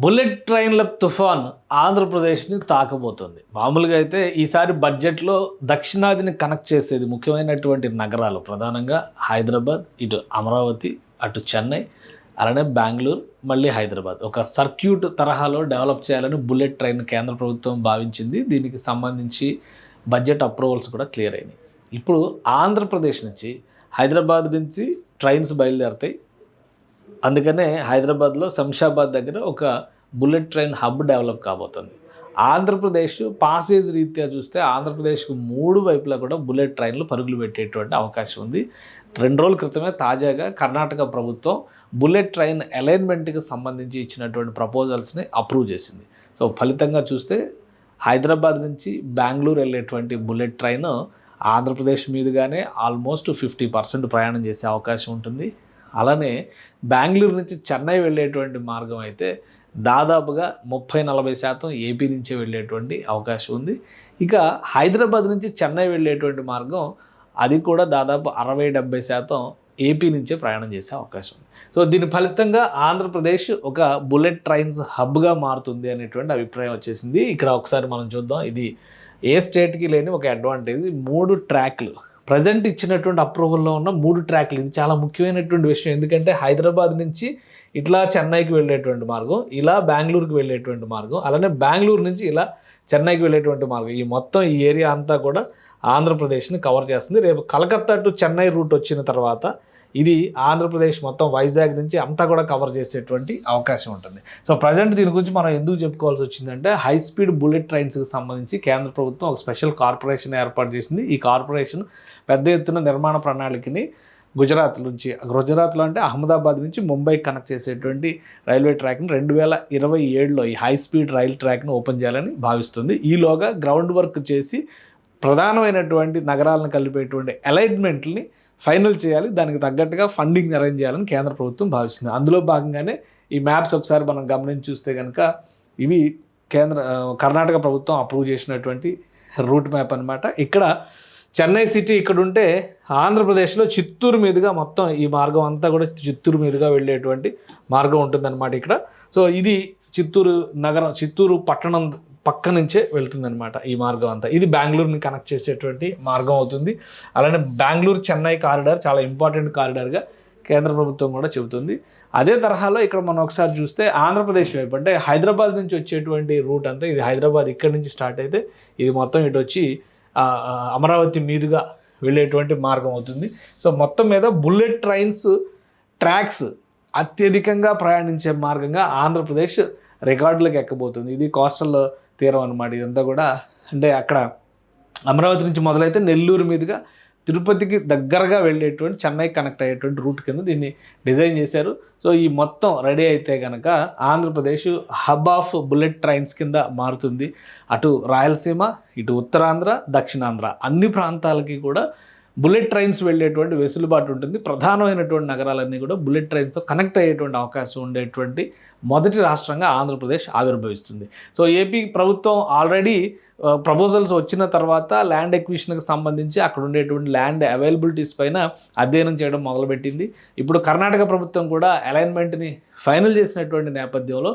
Bullet ట్రైన్ల తుఫాన్ ఆంధ్రప్రదేశ్ని తాకబోతుంది. మామూలుగా అయితే ఈసారి బడ్జెట్‌లో దక్షిణాదిని కనెక్ట్ చేసేది ముఖ్యమైనటువంటి నగరాలు ప్రధానంగా హైదరాబాద్, ఇటు అమరావతి, అటు చెన్నై, అలానే బెంగుళూరు, మళ్ళీ హైదరాబాద్. ఒక సర్క్యూట్ తరహాలో డెవలప్ చేయాలని బుల్లెట్ ట్రైన్ కేంద్ర ప్రభుత్వం భావించింది. దీనికి సంబంధించి బడ్జెట్ అప్రూవల్స్ కూడా క్లియర్ అయినాయి. ఇప్పుడు ఆంధ్రప్రదేశ్ నుంచి హైదరాబాద్ నుంచి ట్రైన్స్ బయలుదేరతాయి. అందుకనే హైదరాబాద్లో శంషాబాద్ దగ్గర ఒక బుల్లెట్ ట్రైన్ హబ్ డెవలప్ కాబోతుంది. ఆంధ్రప్రదేశ్ పాసేజ్ రీత్యా చూస్తే ఆంధ్రప్రదేశ్కు 3 వైపులా కూడా బుల్లెట్ ట్రైన్లు పరుగులు పెట్టేటువంటి అవకాశం ఉంది. 2 రోజుల క్రితమే తాజాగా కర్ణాటక ప్రభుత్వం బుల్లెట్ ట్రైన్ అలైన్మెంట్కి సంబంధించి ఇచ్చినటువంటి ప్రపోజల్స్ని అప్రూవ్ చేసింది. సో ఫలితంగా చూస్తే హైదరాబాద్ నుంచి బెంగళూరు వెళ్ళేటువంటి బుల్లెట్ ట్రైన్ ఆంధ్రప్రదేశ్ మీదుగానే ఆల్మోస్ట్ 50% ప్రయాణం చేసే అవకాశం ఉంటుంది. అలానే బెంగళూరు నుంచి చెన్నై వెళ్ళేటువంటి మార్గం అయితే దాదాపుగా 30-40% ఏపీ నుంచే వెళ్ళేటువంటి అవకాశం ఉంది. ఇక హైదరాబాద్ నుంచి చెన్నై వెళ్ళేటువంటి మార్గం అది కూడా దాదాపు 60-70% ఏపీ నుంచే ప్రయాణం చేసే అవకాశం ఉంది. సో దీని ఫలితంగా ఆంధ్రప్రదేశ్ ఒక బుల్లెట్ ట్రైన్స్ హబ్గా మారుతుంది అనేటువంటి అభిప్రాయం వచ్చేసింది. ఇక్కడ ఒకసారి మనం చూద్దాం. ఇది ఏ స్టేట్కి లేని ఒక అడ్వాంటేజ్. 3 ట్రాక్లు ప్రజెంట్ ఇచ్చినటువంటి అప్రూవల్లో ఉన్న 3 ట్రాక్లు. ఇది చాలా ముఖ్యమైనటువంటి విషయం. ఎందుకంటే హైదరాబాద్ నుంచి ఇట్లా చెన్నైకి వెళ్ళేటువంటి మార్గం, ఇలా బెంగళూరుకి వెళ్ళేటువంటి మార్గం, అలానే బెంగళూరు నుంచి ఇలా చెన్నైకి వెళ్ళేటువంటి మార్గం, ఈ మొత్తం ఈ ఏరియా అంతా కూడా ఆంధ్రప్రదేశ్ని కవర్ చేస్తుంది. రేపు కలకత్తా టు చెన్నై రూట్ వచ్చిన తర్వాత ఇది ఆంధ్రప్రదేశ్ మొత్తం వైజాగ్ నుంచి అంతా కూడా కవర్ చేసేటువంటి అవకాశం ఉంటుంది. సో ప్రజెంట్ దీని గురించి మనం ఎందుకు చెప్పుకోవాల్సి వచ్చిందంటే హై స్పీడ్ బుల్లెట్ ట్రైన్స్కి సంబంధించి కేంద్ర ప్రభుత్వం ఒక స్పెషల్ కార్పొరేషన్ ఏర్పాటు చేసింది. ఈ కార్పొరేషన్ పెద్ద ఎత్తున నిర్మాణ ప్రణాళికని గుజరాత్లో అంటే అహ్మదాబాద్ నుంచి ముంబై కనెక్ట్ చేసేటువంటి రైల్వే ట్రాక్ని 2027లో ఈ హై స్పీడ్ రైల్ ట్రాక్ను ఓపెన్ చేయాలని భావిస్తుంది. ఈలోగా గ్రౌండ్ వర్క్ చేసి ప్రధానమైనటువంటి నగరాలను కలిపేటువంటి అలైన్మెంట్ని ఫైనల్ చేయాలి. దానికి తగ్గట్టుగా ఫండింగ్ అరేంజ్ చేయాలని కేంద్ర ప్రభుత్వం భావిస్తుంది. అందులో భాగంగానే ఈ మ్యాప్స్ ఒకసారి మనం గమనించి చూస్తే కనుక ఇవి కర్ణాటక ప్రభుత్వం అప్రూవ్ చేసినటువంటి రూట్ మ్యాప్ అనమాట. ఇక్కడ చెన్నై సిటీ ఇక్కడ ఉంటే ఆంధ్రప్రదేశ్లో చిత్తూరు మీదుగా మొత్తం ఈ మార్గం అంతా కూడా చిత్తూరు మీదుగా వెళ్ళేటువంటి మార్గం ఉంటుందన్నమాట ఇక్కడ. సో ఇది చిత్తూరు పట్టణం పక్క నుంచే వెళ్తుందన్నమాట ఈ మార్గం అంతా. ఇది బెంగళూరుని కనెక్ట్ చేసేటువంటి మార్గం అవుతుంది. అలానే బెంగళూరు చెన్నై కారిడార్ చాలా ఇంపార్టెంట్ కారిడార్గా కేంద్ర ప్రభుత్వం కూడా చెబుతుంది. అదే తరహాలో ఇక్కడ మనం ఒకసారి చూస్తే ఆంధ్రప్రదేశ్ వైపు అంటే హైదరాబాద్ నుంచి వచ్చేటువంటి రూట్ అంతా ఇది హైదరాబాద్ ఇక్కడి నుంచి స్టార్ట్ అయితే ఇది మొత్తం ఇటు వచ్చి అమరావతి మీదుగా వెళ్ళేటువంటి మార్గం అవుతుంది. సో మొత్తం మీద బుల్లెట్ ట్రాక్స్ అత్యధికంగా ప్రయాణించే మార్గంగా ఆంధ్రప్రదేశ్ రికార్డులకు ఎక్కబోతుంది. ఇది కోస్టల్ తీరం అనమాట. ఇదంతా కూడా అంటే అక్కడ అమరావతి నుంచి మొదలైతే నెల్లూరు మీదుగా తిరుపతికి దగ్గరగా వెళ్ళేటువంటి చెన్నై కనెక్ట్ అయ్యేటువంటి రూట్ కింద దీన్ని డిజైన్ చేశారు. సో ఈ మొత్తం రెడీ అయితే కనుక Andhra Pradesh hub of bullet trains కింద మారుతుంది. అటు రాయలసీమ, ఇటు ఉత్తరాంధ్ర, దక్షిణాంధ్ర అన్ని ప్రాంతాలకి కూడా బుల్లెట్ ట్రైన్స్ వెళ్ళేటువంటి వెసులుబాటు ఉంటుంది. ప్రధానమైనటువంటి నగరాలన్నీ కూడా బుల్లెట్ ట్రైన్తో కనెక్ట్ అయ్యేటువంటి అవకాశం ఉండేటువంటి మొదటి రాష్ట్రంగా ఆంధ్రప్రదేశ్ ఆవిర్భవిస్తుంది. సో ఏపీ ప్రభుత్వం ఆల్రెడీ ప్రపోజల్స్ వచ్చిన తర్వాత ల్యాండ్ ఎక్విజిషన్కి సంబంధించి అక్కడ ఉండేటువంటి ల్యాండ్ అవైలబిలిటీస్ పైన అధ్యయనం చేయడం మొదలుపెట్టింది. ఇప్పుడు కర్ణాటక ప్రభుత్వం కూడా అలైన్మెంట్ని ఫైనల్ చేసినటువంటి నేపథ్యంలో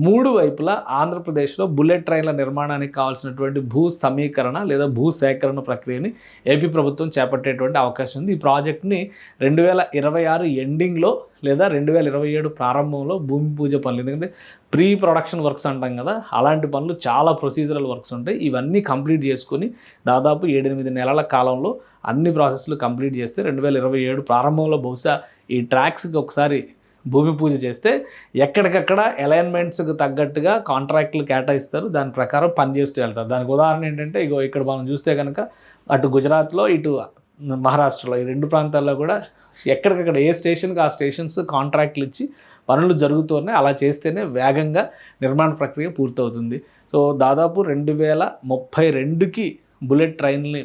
3 వైపులా ఆంధ్రప్రదేశ్లో బుల్లెట్ ట్రైన్ల నిర్మాణానికి కావాల్సినటువంటి భూ సమీకరణ లేదా భూ సేకరణ ప్రక్రియని ఏపీ ప్రభుత్వం చేపట్టేటువంటి అవకాశం ఉంది. ఈ ప్రాజెక్ట్ని 2026 ఎండింగ్లో లేదా 2027 ప్రారంభంలో భూమి పూజ పనులు, ఎందుకంటే ప్రీ ప్రొడక్షన్ వర్క్స్ అంటాం కదా, అలాంటి పనులు చాలా ప్రొసీజరల్ వర్క్స్ ఉంటాయి. ఇవన్నీ కంప్లీట్ చేసుకొని దాదాపు 7-8 నెలల కాలంలో అన్ని ప్రాసెస్లు కంప్లీట్ చేస్తే 2027 ప్రారంభంలో బహుశా ఈ ట్రాక్స్కి ఒకసారి భూమి పూజ చేస్తే ఎక్కడికక్కడ అలైన్మెంట్స్కి తగ్గట్టుగా కాంట్రాక్టులు కేటాయిస్తారు. దాని ప్రకారం పనిచేస్తూ వెళ్తారు. దానికి ఉదాహరణ ఏంటంటే ఇక్కడ మనం చూస్తే కనుక అటు గుజరాత్లో ఇటు మహారాష్ట్రలో ఈ 2 ప్రాంతాల్లో కూడా ఎక్కడికక్కడ ఏ స్టేషన్కి ఆ స్టేషన్స్ కాంట్రాక్టులు ఇచ్చి పనులు జరుగుతున్నాయి. అలా చేస్తేనే వేగంగా నిర్మాణ ప్రక్రియ పూర్తవుతుంది. సో దాదాపు 2032కి బుల్లెట్ ట్రైన్ని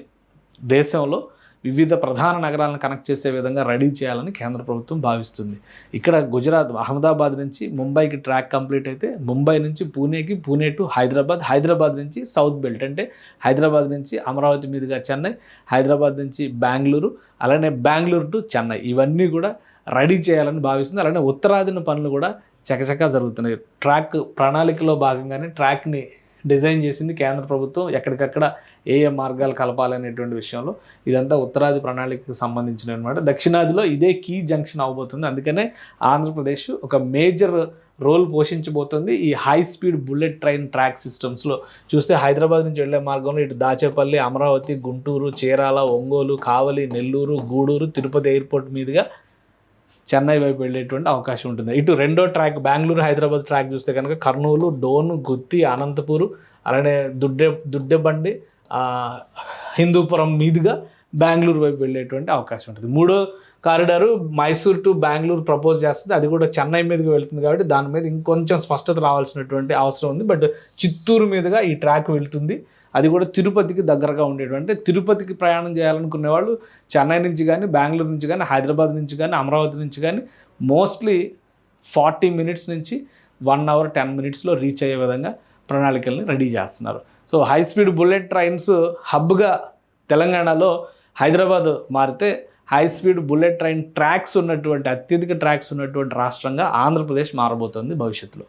దేశంలో వివిధ ప్రధాన నగరాలను కనెక్ట్ చేసే విధంగా రెడీ చేయాలని కేంద్ర ప్రభుత్వం భావిస్తుంది. ఇక్కడ గుజరాత్ అహ్మదాబాద్ నుంచి ముంబైకి ట్రాక్ కంప్లీట్ అయితే ముంబై నుంచి పూణేకి, పూణే టు హైదరాబాద్ నుంచి సౌత్ బెల్ట్ అంటే హైదరాబాద్ నుంచి అమరావతి మీదుగా చెన్నై, హైదరాబాద్ నుంచి బెంగళూరు, అలానే బెంగళూరు టు చెన్నై ఇవన్నీ కూడా రెడీ చేయాలని భావిస్తుంది. అలానే ఉత్తరాదిన పనులు కూడా చకచకా జరుగుతున్నాయి. ట్రాక్ ప్రణాళికలో భాగంగానే ట్రాక్ని డిజైన్ చేసింది కేంద్ర ప్రభుత్వం. ఎక్కడికక్కడ ఏ మార్గాలు కలపాలనేటువంటి విషయంలో ఇదంతా ఉత్తరాది ప్రణాళికకు సంబంధించిన అనమాట. దక్షిణాదిలో ఇదే కీ జంక్షన్ అవబోతుంది. అందుకనే ఆంధ్రప్రదేశ్ ఒక మేజర్ రోల్ పోషించబోతుంది ఈ high speed bullet train track సిస్టమ్స్లో. చూస్తే హైదరాబాద్ నుంచి వెళ్ళే మార్గంలో ఇటు దాచేపల్లి, అమరావతి, గుంటూరు, చీరాల, ఒంగోలు, కావలి, నెల్లూరు, గూడూరు, తిరుపతి ఎయిర్పోర్ట్ మీదుగా చెన్నై వైపు వెళ్ళేటువంటి అవకాశం ఉంటుంది. ఇటు రెండో ట్రాక్ బెంగళూరు హైదరాబాద్ ట్రాక్ చూస్తే కనుక కర్నూలు, డోను, గుత్తి, అనంతపూరు, అలానే దుడ్డెబండి, హిందూపురం మీదుగా బెంగళూరు వైపు వెళ్ళేటువంటి అవకాశం ఉంటుంది. మూడో corridor Mysore to Bengaluru propose చేస్తుంది. అది కూడా చెన్నై మీదుగా వెళ్తుంది కాబట్టి దాని మీద ఇంకొంచెం స్పష్టత రావాల్సినటువంటి అవసరం ఉంది. బట్ చిత్తూరు మీదుగా ఈ ట్రాక్ వెళ్తుంది. అది కూడా తిరుపతికి దగ్గరగా ఉండేటువంటి, తిరుపతికి ప్రయాణం చేయాలనుకునే వాళ్ళు చెన్నై నుంచి కానీ, బెంగళూరు నుంచి కానీ, హైదరాబాద్ నుంచి కానీ, అమరావతి నుంచి కానీ మోస్ట్లీ 40 minutes నుంచి 1 hour 10 minutesలో రీచ్ అయ్యే విధంగా ప్రణాళికల్ని రెడీ చేస్తున్నారు. So high speed bullet trains హబ్గా తెలంగాణలో హైదరాబాద్ మారితే high speed bullet train tracks ఉన్నటువంటి, అత్యధిక ట్రాక్స్ ఉన్నటువంటి రాష్ట్రంగా ఆంధ్రప్రదేశ్ మారబోతోంది భవిష్యత్తులో.